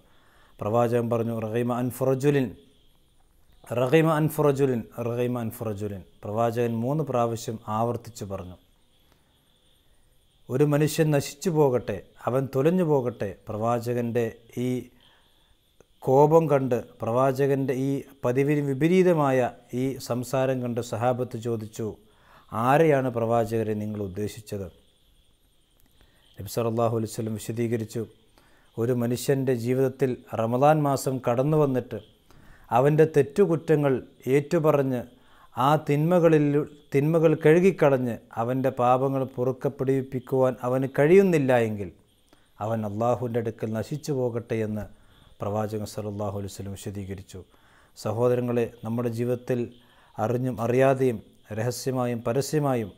പ്രവാചകൻ പറഞ്ഞു, റഗീമ അൻഫുറജുലിൻ. പ്രവാചകൻ 3 പ്രാവശ്യം ആവർത്തിച്ച് പറഞ്ഞു. ഒരു മനുഷ്യൻ നശിച്ചു പോകട്ടെ, അവൻ തുലഞ്ഞു പോകട്ടെ. പ്രവാചകൻ്റെ ഈ കോപം കണ്ട്, പ്രവാചകൻ്റെ ഈ പതിവിന് വിപരീതമായ ഈ സംസാരം കണ്ട് സഹാബത്ത് ചോദിച്ചു, ആരെയാണ് പ്രവാചകരെ നിങ്ങൾ ഉദ്ദേശിച്ചത്? നബി സല്ലല്ലാഹു അലൈഹി വസല്ലം വിശദീകരിച്ചു, ഒരു മനുഷ്യൻ്റെ ജീവിതത്തിൽ റമദാൻ മാസം കടന്നു വന്നിട്ട് അവൻ്റെ തെറ്റുകുറ്റങ്ങൾ ഏറ്റുപറഞ്ഞ് ആ തിന്മകൾ കഴുകിക്കളഞ്ഞ് അവൻ്റെ പാപങ്ങൾ പൊറുക്കപ്പെടിപ്പിക്കുവാൻ അവന് കഴിയുന്നില്ല എങ്കിൽ അവൻ അള്ളാഹുവിൻ്റെ അടുക്കൽ നശിച്ചു പോകട്ടെ എന്ന് പ്രവാചകൻ സല്ലല്ലാഹു അലൈഹി വസല്ലം വിശദീകരിച്ചു. സഹോദരങ്ങളെ, നമ്മുടെ ജീവിതത്തിൽ അറിഞ്ഞും അറിയാതെയും രഹസ്യമായും പരസ്യമായും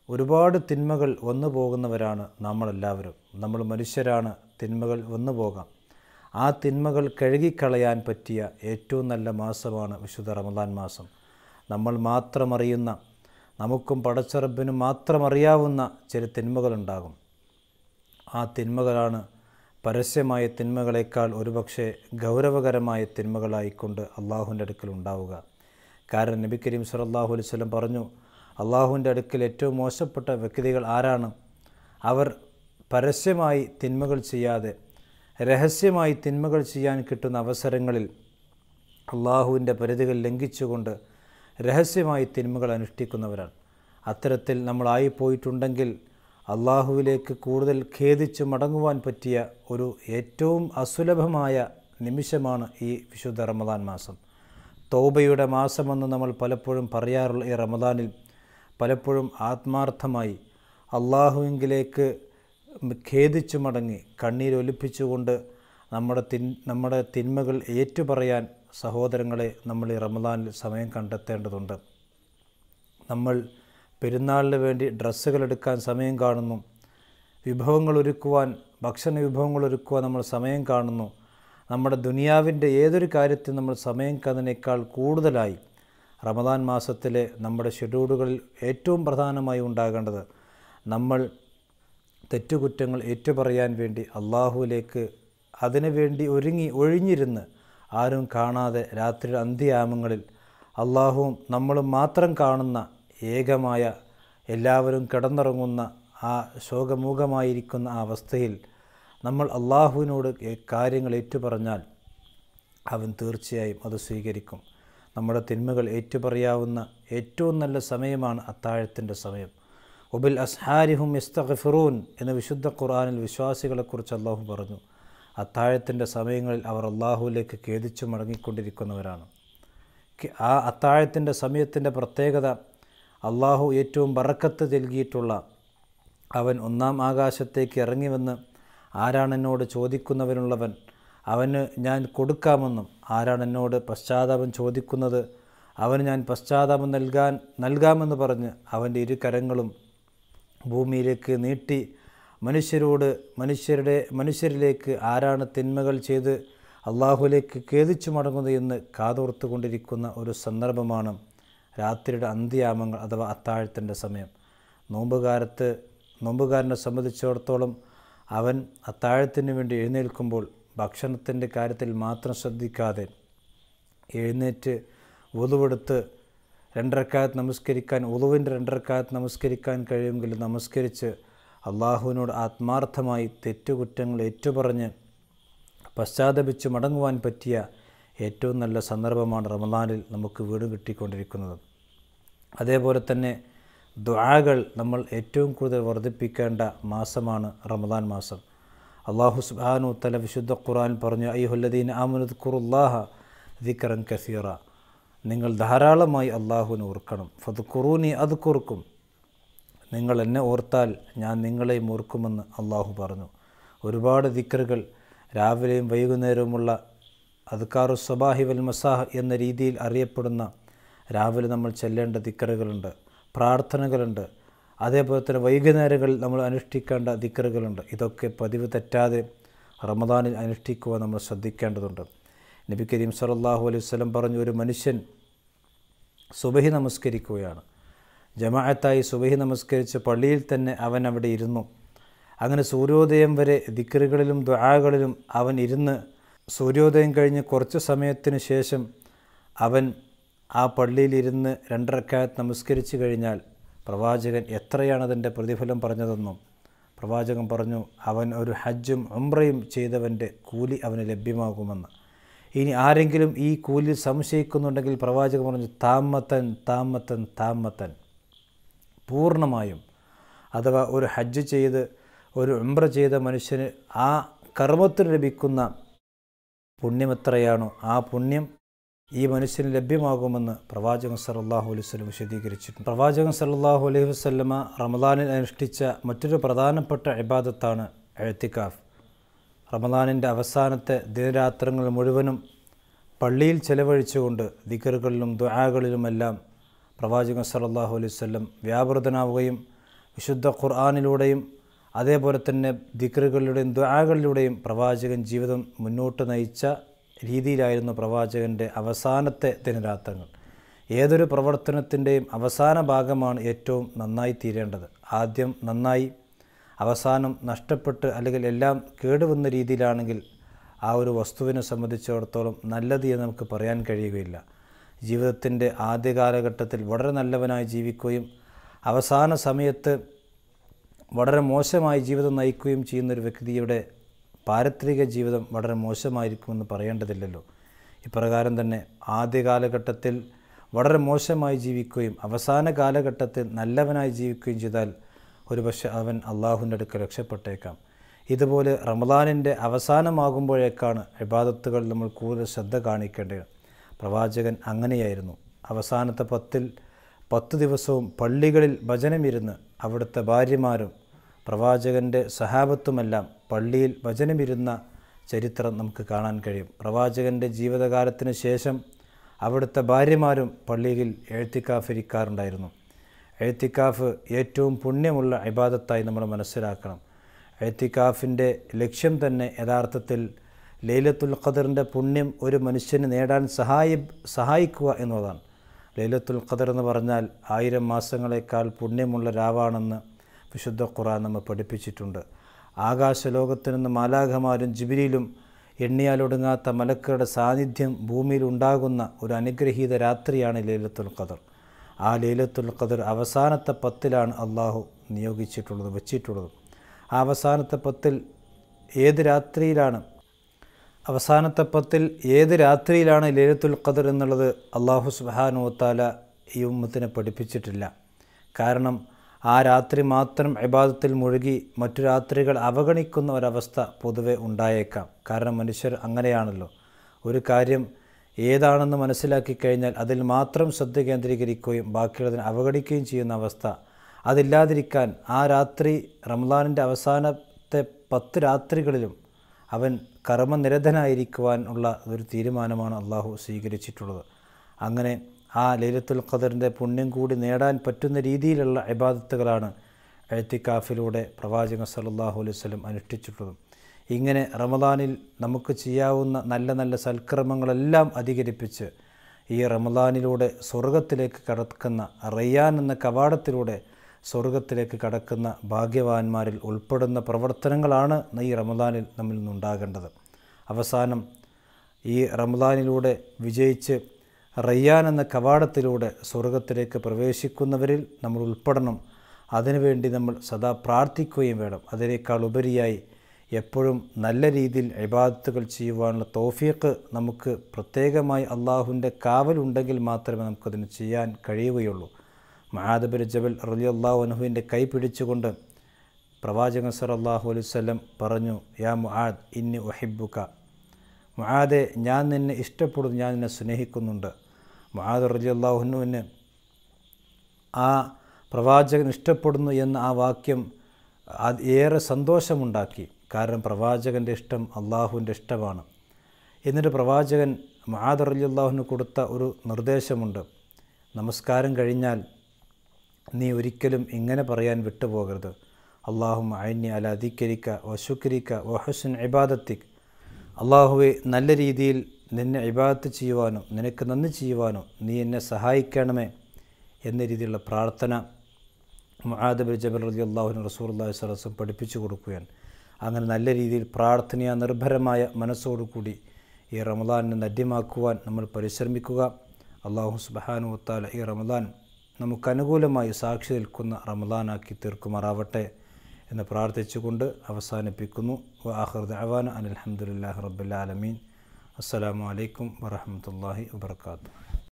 ഒരുപാട് തിന്മകൾ വന്നു പോകുന്നവരാണ് നമ്മളെല്ലാവരും. നമ്മൾ മനുഷ്യരാണ്, തിന്മകൾ വന്നു പോകാം. ആ തിന്മകൾ കഴുകിക്കളയാൻ പറ്റിയ ഏറ്റവും നല്ല മാസമാണ് വിശുദ്ധ റമദാൻ മാസം. നമ്മൾ മാത്രം അറിയുന്ന, നമുക്കും പടച്ചറബിനും മാത്രം അറിയാവുന്ന ചില തിന്മകളുണ്ടാകും. ആ തിന്മകളാണ് പരസ്യമായ തിന്മകളേക്കാൾ ഒരുപക്ഷെ ഗൗരവകരമായ തിന്മകളായിക്കൊണ്ട് അള്ളാഹുവിൻ്റെ അടുക്കൽ ഉണ്ടാവുക. കാരണം നബി കരീം സല്ലല്ലാഹു അലൈഹി വസല്ലം പറഞ്ഞു, അള്ളാഹുവിൻ്റെ അടുക്കൽ ഏറ്റവും മോശപ്പെട്ട വ്യക്തികൾ ആരാണ്? അവർ പരസ്യമായി തിന്മകൾ ചെയ്യാതെ രഹസ്യമായി തിന്മകൾ ചെയ്യാൻ കിട്ടുന്ന അവസരങ്ങളിൽ അള്ളാഹുവിൻ്റെ പരിധികൾ ലംഘിച്ചുകൊണ്ട് രഹസ്യമായി തിന്മകൾ അനുഷ്ഠിക്കുന്നവരാണ്. അത്തരത്തിൽ നമ്മളായിപ്പോയിട്ടുണ്ടെങ്കിൽ അള്ളാഹുവിലേക്ക് കൂടുതൽ ഖേദിച്ച് മടങ്ങുവാൻ പറ്റിയ ഒരു ഏറ്റവും അസുലഭമായ നിമിഷമാണ് ഈ വിശുദ്ധ റമദാൻ മാസം. തൗബയുടെ മാസമെന്ന് നമ്മൾ പലപ്പോഴും പറയാറുള്ള ഈ റമദാനിൽ പലപ്പോഴും ആത്മാർത്ഥമായി അള്ളാഹുവിലേക്ക് ഖേദിച്ചു മടങ്ങി കണ്ണീരൊലിപ്പിച്ചുകൊണ്ട് നമ്മുടെ തിന്മകൾ ഏറ്റുപറയാൻ സഹോദരങ്ങളെ നമ്മൾ ഈ റമദാനിൽ സമയം കണ്ടെത്തേണ്ടതുണ്ട്. നമ്മൾ പെരുന്നാളിന് വേണ്ടി ഡ്രസ്സുകൾ എടുക്കാൻ സമയം കാണുന്നു, ഭക്ഷണ വിഭവങ്ങൾ ഒരുക്കുവാൻ നമ്മൾ സമയം കാണുന്നു. നമ്മുടെ ദുനിയാവിൻ്റെ ഏതൊരു കാര്യത്തിൽ നമ്മൾ സമയം കാണുന്നതിനേക്കാൾ കൂടുതലായി റമദാൻ മാസത്തിലെ നമ്മുടെ ഷെഡ്യൂളുകളിൽ ഏറ്റവും പ്രധാനമായി ഉണ്ടാകേണ്ടത് നമ്മൾ തെറ്റുകുറ്റങ്ങൾ ഏറ്റുപറയാൻ വേണ്ടി അള്ളാഹുവിലേക്ക് അതിനുവേണ്ടി ഒഴിഞ്ഞിരുന്ന് ആരും കാണാതെ രാത്രി അന്ത്യയാമങ്ങളിൽ അള്ളാഹുവും നമ്മളും മാത്രം കാണുന്ന ഏകമായ എല്ലാവരും കിടന്നുറങ്ങുന്ന ആ ശോകമൂകമായിരിക്കുന്ന ആ അവസ്ഥയിൽ നമ്മൾ അള്ളാഹുവിനോട് കാര്യങ്ങൾ ഏറ്റുപറഞ്ഞാൽ അവൻ തീർച്ചയായും അത് സ്വീകരിക്കും. നമ്മുടെ തിന്മകൾ ഏറ്റുപറയാവുന്ന ഏറ്റവും നല്ല സമയമാണ് അത്താഴത്തിൻ്റെ സമയം. ഒബിൽ അസ്ഹാരിഹും യസ്തഗ്ഫിറൂൻ എന്ന് വിശുദ്ധ ഖുർആനിൽ വിശ്വാസികളെക്കുറിച്ച് അള്ളാഹു പറഞ്ഞു. അത്താഴത്തിൻ്റെ സമയങ്ങളിൽ അവർ അള്ളാഹുവിലേക്ക് ഖേദിച്ചു മടങ്ങിക്കൊണ്ടിരിക്കുന്നവരാണ്. ആ അത്താഴത്തിൻ്റെ സമയത്തിൻ്റെ പ്രത്യേകത, അള്ളാഹു ഏറ്റവും ബറക്കത്ത് നൽകിയിട്ടുള്ള അവൻ ഒന്നാം ആകാശത്തേക്ക് ഇറങ്ങി വന്ന് ആരാണെന്നോട് ചോദിക്കുന്നവനുള്ളവൻ, അവന് ഞാൻ കൊടുക്കാമെന്നും, ആരാണെന്നോട് പശ്ചാത്താപം ചോദിക്കുന്നത് അവന് ഞാൻ പശ്ചാത്താപം നൽകാമെന്ന് പറഞ്ഞ് അവൻ്റെ ഇരു കരങ്ങളും ഭൂമിയിലേക്ക് നീട്ടി മനുഷ്യരിലേക്ക് ആരാണ് തിന്മകൾ ചെയ്ത് അള്ളാഹുലേക്ക് ഖേദിച്ചു മടങ്ങുന്നത് എന്ന് കാതോർത്തു കൊണ്ടിരിക്കുന്ന ഒരു സന്ദർഭമാണ് രാത്രിയുടെ അന്ത്യയാമങ്ങൾ അഥവാ അത്താഴത്തിൻ്റെ സമയം. നോമ്പുകാരനെ സംബന്ധിച്ചിടത്തോളം അവൻ അത്താഴത്തിന് വേണ്ടി എഴുന്നേൽക്കുമ്പോൾ ഭക്ഷണത്തിൻ്റെ കാര്യത്തിൽ മാത്രം ശ്രദ്ധിക്കാതെ എഴുന്നേറ്റ് വുളുവെടുത്ത് 2 റക്അത്ത് നമസ്കരിക്കാൻ, വുളുവിൻ്റെ 2 റക്അത്ത് നമസ്കരിക്കാൻ കഴിയുമെങ്കിൽ നമസ്കരിച്ച് അള്ളാഹുവിനോട് ആത്മാർത്ഥമായി തെറ്റുകുറ്റങ്ങൾ ഏറ്റുപറഞ്ഞ് പശ്ചാത്തപിച്ച് മടങ്ങുവാൻ പറ്റിയ ഏറ്റവും നല്ല സന്ദർഭമാണ് റമദാനിൽ നമുക്ക് വീട് കിട്ടിക്കൊണ്ടിരിക്കുന്നത്. അതേപോലെ തന്നെ ദുആകൾ നമ്മൾ ഏറ്റവും കൂടുതൽ വർദ്ധിപ്പിക്കേണ്ട മാസമാണ് റമദാൻ മാസം. അല്ലാഹു സുബ്ഹാനഹു വ തആല വിശുദ്ധ ഖുർആനിൽ പറഞ്ഞു, അയ്യുഹല്ലദീന ആമനുദ്കുറുല്ലാഹ ദിക്റൻ കസീറ, നിങ്ങൾ ധാരാളമായി അള്ളാഹുവിനെ ഓർക്കണം. ഫദ്കുറൂനി അദ്കുറുക്കും, നിങ്ങൾ എന്നെ ഓർത്താൽ ഞാൻ നിങ്ങളെയും ഓർക്കുമെന്ന് അള്ളാഹു പറഞ്ഞു. ഒരുപാട് ദിക്റുകൾ രാവിലെയും വൈകുന്നേരവുമുള്ള അദ്കാറു സബാഹി വൽ മസാഹ് എന്ന രീതിയിൽ അറിയപ്പെടുന്ന രാവിലെ നമ്മൾ ചെല്ലേണ്ട ദിക്റുകളുണ്ട്, പ്രാർത്ഥനകളുണ്ട്. അതേപോലെ തന്നെ വൈകുന്നേരങ്ങളിൽ നമ്മൾ അനുഷ്ഠിക്കേണ്ട ദിക്റുകളുണ്ട്. ഇതൊക്കെ പതിവ് തെറ്റാതെ റമദാനിൽ അനുഷ്ഠിക്കുവാൻ നമ്മൾ ശ്രദ്ധിക്കേണ്ടതുണ്ട്. നബി കരീം സല്ലല്ലാഹു അലൈഹി വസല്ലം പറഞ്ഞു, ഒരു മനുഷ്യൻ സുബഹി നമസ്കരിക്കുകയാണ്, ജമാഅത്തായി സുബഹി നമസ്കരിച്ച് പള്ളിയിൽ തന്നെ അവൻ അവിടെ ഇരുന്നു. അങ്ങനെ സൂര്യോദയം വരെ ദിക്റുകളിലും ദുആകളിലും അവൻ ഇരുന്ന് സൂര്യോദയം കഴിഞ്ഞ് കുറച്ച് സമയത്തിന് ശേഷം അവൻ ആ പള്ളിയിലിരുന്ന് 2 റക്അത്ത് നമസ്കരിച്ച് കഴിഞ്ഞാൽ പ്രവാചകൻ എത്രയാണതിൻ്റെ പ്രതിഫലം പറഞ്ഞതെന്നും പ്രവാചകൻ പറഞ്ഞു, അവൻ ഒരു ഹജ്ജും ഉംറയും ചെയ്തവൻ്റെ കൂലി അവന് ലഭ്യമാകുമെന്ന്. ഇനി ആരെങ്കിലും ഈ കൂലി സംശയിക്കുന്നുണ്ടെങ്കിൽ പ്രവാചകൻ പറഞ്ഞു, താമത്തൻ പൂർണ്ണമായും, അഥവാ ഒരു ഹജ്ജ് ചെയ്ത് ഒരു ഉംറ ചെയ്ത മനുഷ്യന് ആ കർമ്മത്തിന് ലഭിക്കുന്ന പുണ്യം എത്രയാണോ ആ പുണ്യം ഈ മനുഷ്യന് ലഭ്യമാകുമെന്ന് പ്രവാചകൻ സല്ലല്ലാഹു അലൈഹി വസല്ലം വിശദീകരിച്ചിട്ടുണ്ട്. പ്രവാചകൻ സല്ലല്ലാഹു അലൈഹി വസല്ലമ റമദാനിൽ അനുഷ്ഠിച്ച മറ്റൊരു പ്രധാനപ്പെട്ട ഇബാദത്താണ് ഇഅ്തികാഫ്. റമദാനിൻ്റെ അവസാനത്തെ ദിനരാത്രങ്ങൾ മുഴുവനും പള്ളിയിൽ ചെലവഴിച്ചുകൊണ്ട് ദിക്റുകളിലും ദുആകളിലുമെല്ലാം പ്രവാചകൻ സല്ലല്ലാഹു അലൈഹി വസല്ലം വ്യാപൃതനാവുകയും വിശുദ്ധ ഖുർആനിലൂടെയും അതേപോലെ തന്നെ ദിക്റുകളിലൂടെയും ദുആകളിലൂടെയും പ്രവാചകൻ ജീവിതം മുന്നോട്ട് നയിച്ച രീതിയിലായിരുന്നു പ്രവാചകൻ്റെ അവസാനത്തെ ദിനരാത്രങ്ങൾ. ഏതൊരു പ്രവർത്തനത്തിൻ്റെയും അവസാന ഭാഗമാണ് ഏറ്റവും നന്നായി തീരേണ്ടത്. ആദ്യം നന്നായി അവസാനം നഷ്ടപ്പെട്ട് അല്ലെങ്കിൽ എല്ലാം കേടുവന്ന രീതിയിലാണെങ്കിൽ ആ ഒരു വസ്തുവിനെ സംബന്ധിച്ചിടത്തോളം നല്ലത് എന്ന് നമുക്ക് പറയാൻ കഴിയുകയില്ല. ജീവിതത്തിൻ്റെ ആദ്യ കാലഘട്ടത്തിൽ വളരെ നല്ലവനായി ജീവിക്കുകയും അവസാന സമയത്ത് വളരെ മോശമായി ജീവിതം നയിക്കുകയും ചെയ്യുന്നൊരു വ്യക്തിയുടെ പാരത്രിക ജീവിതം വളരെ മോശമായിരിക്കുമെന്ന് പറയേണ്ടതില്ലല്ലോ. ഇപ്രകാരം തന്നെ ആദ്യ കാലഘട്ടത്തിൽ വളരെ മോശമായി ജീവിക്കുകയും അവസാന കാലഘട്ടത്തിൽ നല്ലവനായി ജീവിക്കുകയും ചെയ്താൽ ഒരുപക്ഷെ അവൻ അള്ളാഹുവിൻ്റെ അടുക്കൽ രക്ഷപ്പെട്ടേക്കാം. ഇതുപോലെ റമദാനിൻ്റെ അവസാനമാകുമ്പോഴേക്കാണ് ഇബാദത്തുകൾ നമ്മൾ കൂടുതൽ ശ്രദ്ധ കാണിക്കേണ്ടത്. പ്രവാചകൻ അങ്ങനെയായിരുന്നു. അവസാനത്തെ 10 ദിവസവും പള്ളികളിൽ വചനമിരുന്ന് അവിടുത്തെ ഭാര്യമാരും പ്രവാചകൻ്റെ സഹാബത്തുമെല്ലാം പള്ളിയിൽ വചനമിരുന്ന ചരിത്രം നമുക്ക് കാണാൻ കഴിയും. പ്രവാചകൻ്റെ ജീവിതകാലത്തിന് ശേഷം അവിടുത്തെ ഭാര്യമാരും പള്ളിയിൽ എഴുത്തിക്കാഫ് ഇരിക്കാറുണ്ടായിരുന്നു. എഴുത്തിക്കാഫ് ഏറ്റവും പുണ്യമുള്ള ഇബാദത്തായി നമ്മൾ മനസ്സിലാക്കണം. എഴുത്തിക്കാഫിൻ്റെ ലക്ഷ്യം തന്നെ യഥാർത്ഥത്തിൽ ലൈലത്തുൽ ഖദറിൻ്റെ പുണ്യം ഒരു മനുഷ്യന് നേടാൻ സഹായിക്കുക എന്നതാണ്. ലൈലത്തുൽ ഖദർ എന്ന് പറഞ്ഞാൽ 1000 മാസങ്ങളെക്കാൾ പുണ്യമുള്ള രാവാണെന്ന് വിശുദ്ധ ഖുർആൻ നമ്മെ പഠിപ്പിച്ചിട്ടുണ്ട്. ആകാശലോകത്തു നിന്ന് മാലാഖമാരും ജിബ്രീലും എണ്ണിയാലൊടുങ്ങാത്ത മലക്കുകളുടെ സാന്നിധ്യം ഭൂമിയിൽ ഉണ്ടാകുന്ന ഒരു അനുഗ്രഹീത രാത്രിയാണ് ലൈലത്തുൽ ഖദർ. ആ ലൈലത്തുൽ ഖദർ അവസാനത്തെ 10ലാണ് അള്ളാഹു വെച്ചിട്ടുള്ളത്. ആ അവസാനത്തെ 10 ഏത് രാത്രിയിലാണ് ലൈലത്തുൽ ഖദർ എന്നുള്ളത് അള്ളാഹു സുബ്ഹാനഹു വ തആല ഈ ഉമ്മത്തിനെ പഠിപ്പിച്ചിട്ടില്ല. കാരണം ആ രാത്രി മാത്രം ഇബാദത്തിൽ മുഴുകി മറ്റു രാത്രികൾ അവഗണിക്കുന്ന ഒരവസ്ഥ പൊതുവെ ഉണ്ടായേക്കാം. കാരണം മനുഷ്യർ അങ്ങനെയാണല്ലോ. ഒരു കാര്യം ഏതാണെന്ന് മനസ്സിലാക്കി കഴിഞ്ഞാൽ അതിൽ മാത്രം ശ്രദ്ധ കേന്ദ്രീകരിക്കുകയും ബാക്കിയുള്ളതിനെ അവഗണിക്കുകയും ചെയ്യുന്ന അവസ്ഥ അതില്ലാതിരിക്കാൻ ആ രാത്രി റമദാനിൻ്റെ അവസാനത്തെ 10 രാത്രികളിലും അവൻ കർമ്മനിരതനായിരിക്കുവാനുള്ള ഒരു തീരുമാനമാണ് അള്ളാഹു സ്വീകരിച്ചിട്ടുള്ളത്. അങ്ങനെ ആ ലൈലത്തുൽ ഖദറിൻ്റെ പുണ്യം കൂടി നേടാൻ പറ്റുന്ന രീതിയിലുള്ള ഇബാദത്തുകളാണ് എഴുത്തിക്കാഫിലൂടെ പ്രവാചകൻ സല്ലല്ലാഹു അലൈഹി വസല്ലം അനുഷ്ഠിച്ചിട്ടുള്ളത്. ഇങ്ങനെ റമദാനിൽ നമുക്ക് ചെയ്യാവുന്ന നല്ല നല്ല സൽക്കർമ്മങ്ങളെല്ലാം അധികരിപ്പിച്ച് ഈ റമദാനിലൂടെ സ്വർഗത്തിലേക്ക് കടക്കുന്ന റയ്യാൻ എന്ന കവാടത്തിലൂടെ സ്വർഗത്തിലേക്ക് കടക്കുന്ന ഭാഗ്യവാന്മാരിൽ ഉൾപ്പെടുന്ന പ്രവർത്തനങ്ങളാണ് ഈ റമദാനിൽ നമ്മിൽ നിന്നുണ്ടാകേണ്ടത്. അവസാനം ഈ റമദാനിലൂടെ വിജയിച്ച് റയ്യാൻ എന്ന കവാടത്തിലൂടെ സ്വർഗത്തിലേക്ക് പ്രവേശിക്കുന്നവരിൽ നമ്മൾ ഉൾപ്പെടണം. അതിനുവേണ്ടി നമ്മൾ സദാ പ്രാർത്ഥിക്കുകയും വേണം. അതിനേക്കാൾ ഉപരിയായി എപ്പോഴും നല്ല രീതിയിൽ ഇബാദത്തുകൾ ചെയ്യുവാനുള്ള തൗഫീഖ് നമുക്ക് പ്രത്യേകമായി അള്ളാഹുവിൻ്റെ കാവലുണ്ടെങ്കിൽ മാത്രമേ നമുക്കതിന് ചെയ്യാൻ കഴിയുകയുള്ളൂ. മുആദ് ബിൻ ജബൽ റളിയല്ലാഹു അൻഹുവിൻ്റെ കൈ പിടിച്ചുകൊണ്ട് പ്രവാചകൻ സല്ലല്ലാഹു അലൈഹി വസല്ലം പറഞ്ഞു, യാ മുആദ് ഇന്നി ഉഹിബ്ബുക. മുആദെ, ഞാൻ നിന്നെ ഇഷ്ടപ്പെടുന്നു, ഞാൻ നിന്നെ സ്നേഹിക്കുന്നുണ്ട്. മുആദ് റളിയല്ലാഹു അൻഹുവിന് ആ പ്രവാചകൻ ഇഷ്ടപ്പെടുന്നു എന്ന ആ വാക്യം ഏറെ സന്തോഷമുണ്ടാക്കി. കാരണം പ്രവാചകൻ്റെ ഇഷ്ടം അള്ളാഹുവിൻ്റെ ഇഷ്ടമാണ്. എന്നിട്ട് പ്രവാചകൻ മുആദ് റളിയല്ലാഹു അൻഹു കൊടുത്ത ഒരു നിർദ്ദേശമുണ്ട്. നമസ്കാരം കഴിഞ്ഞാൽ നീ ഒരിക്കലും ഇങ്ങനെ പറയാൻ വിട്ടുപോകരുത്, അല്ലാഹുമ്മ അഇന്നി അലാ ദിക്രിക വ ശുക്രിക വ ഹുസ്നി ഇബാദത്തിക്. അള്ളാഹുവെ, നല്ല രീതിയിൽ നിന്നെ ഇബാദത്ത് ചെയ്യുവാനോ നിനക്ക് നന്ദി ചെയ്യുവാനോ നീ എന്നെ സഹായിക്കണമേ എന്ന രീതിയിലുള്ള പ്രാർത്ഥന മുആദ് ബിൻ ജബൽ റളിയല്ലാഹു അൻഹു റസൂലുള്ളാഹി സ്വല്ലല്ലാഹു അലൈഹി വസല്ലം പഠിപ്പിച്ചു കൊടുക്കുകയാണ്. അങ്ങനെ നല്ല രീതിയിൽ പ്രാർത്ഥനയ നിർഭരമായ മനസ്സോടുകൂടി ഈ റമദാനിനെ നദ്യമാക്കുവാൻ നമ്മൾ പരിശ്രമിക്കുക. അല്ലാഹു സുബ്ഹാനഹു വ തആല ഈ റമദാൻ നമുക്കനുകൂലമായി സാക്ഷി നിൽക്കുന്ന റമദാനാക്കി തീർക്കുമാറാവട്ടെ എന്ന് പ്രാർത്ഥിച്ചുകൊണ്ട് അവസാനിപ്പിക്കുന്നു. വ ആഖിറു ദഅവാന അനിൽ ഹംദുലില്ലാഹി റബ്ബിൽ ആലമീൻ. അസ്സലാമു അലൈക്കും വറഹ്മത്തുള്ളാഹി വബറകാതുഹു.